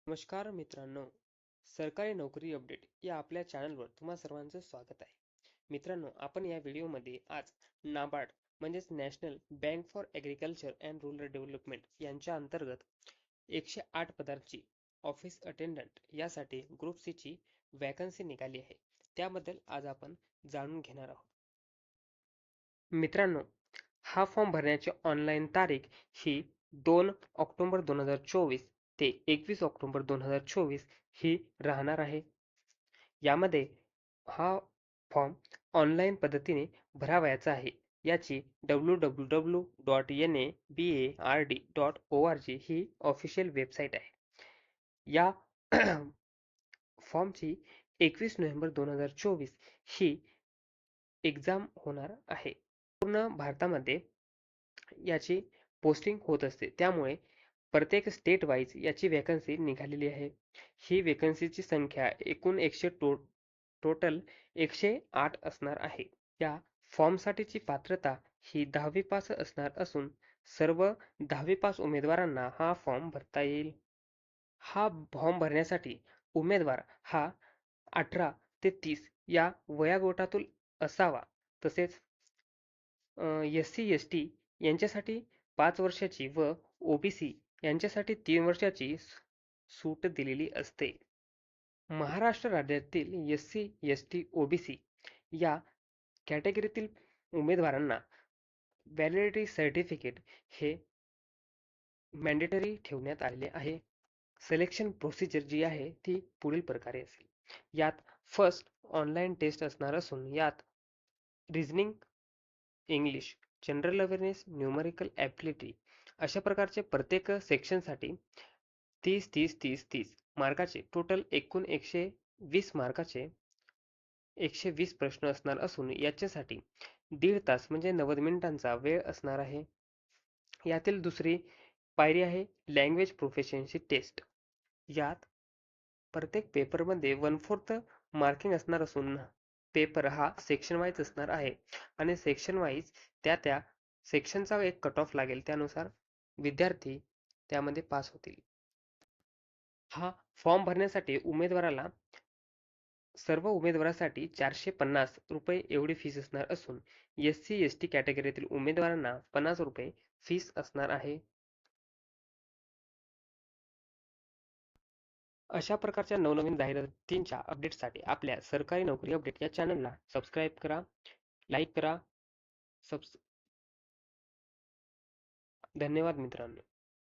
नमस्कार मित्रांनो, सरकारी नोकरी अपडेट या आपल्या चॅनलवर तुम्हा सर्वांचं स्वागत आहे. मित्रांनो, आपण या व्हिडिओमध्ये आज नाबार्ड म्हणजेच national bank for agriculture and rural development यांच्या अंतर्गत 108 पदांची ऑफिस अटेंडंट यासाठी ग्रुप सी ची वॅकन्सी निघाली आहे. त्याबद्दल आज आपण जाणून घेणार आहोत. मित्रांनो, हा फॉर्म भरण्याची ऑनलाईन तारीख ही 2 ऑक्टोबर 2024 ते 21 ऑक्टोबर 2024 ही राहणार आहे. यामध्ये हा फॉर्म ऑनलाईन पद्धतीने भरावयाचा आहे. याची www.nabard.org ही ऑफिशियल वेबसाईट आहे. या फॉर्मची 21 नोव्हेंबर 2024 ही एक्झाम होणार आहे. पूर्ण भारतामध्ये याची पोस्टिंग होत असते. त्यामुळे प्रत्येक स्टेट वाईज याची वॅकन्सी निघालेली आहे. ही वॅकन्सीची संख्या एकूण टोटल 108 असणार आहे. या फॉर्मसाठीची पात्रता ही 10वी पास असणार असून सर्व 10वी पास उमेदवारांना हा फॉर्म भरता येईल. हा फॉर्म भरण्यासाठी उमेदवार हा 18 ते 30 या वयोगटातील असावा. तसेच SC/ST यांच्यासाठी 5 वर्षाची व OBC यांच्यासाठी 3 वर्षाची सूट दिलेली असते. महाराष्ट्र राज्यातील SC/ST OBC या कॅटेगरीतील उमेदवारांना व्हॅलिडिटी सर्टिफिकेट हे मॅन्डेटरी ठेवण्यात आलेले आहे. सिलेक्शन प्रोसिजर जी आहे ती पुढील प्रकारे असेल. यात फर्स्ट ऑनलाईन टेस्ट असणार असून यात reasoning, English, general awareness, numerical ability अशा प्रकारचे प्रत्येक सेक्शनसाठी 30-30-30-30 मार्काचे टोटल एकूण 120 मार्काचे 120 प्रश्न असणार असून याच्यासाठी 1.5 तास म्हणजे 90 मिनिटांचा वेळ असणार आहे. यातील दुसरी पायरी आहे लँग्वेज प्रोफिशियन्सी टेस्ट. यात प्रत्येक पेपरमध्ये 1/4 मार्किंग असणार असून पेपर हा सेक्शन वाईज असणार आहे आणि सेक्शन वाईज त्या सेक्शनचा एक कट ऑफ लागेल, त्यानुसार विद्यार्थी त्यामध्ये पास होतील. हा फॉर्म भरण्यासाठी सर्व उमेदवारासाठी 450 रुपये एवढी फीस असणार असून SC/ST कॅटेगरीतील उमेदवारांना 50 रुपये फीस असणार आहे. अशा प्रकारच्या नवनवीन जाहिरातींच्या अपडेट्ससाठी आपल्या सरकारी नोकरी अपडेट या चॅनलला सबस्क्राईब करा, लाईक करा. धन्यवाद मित्रांनो.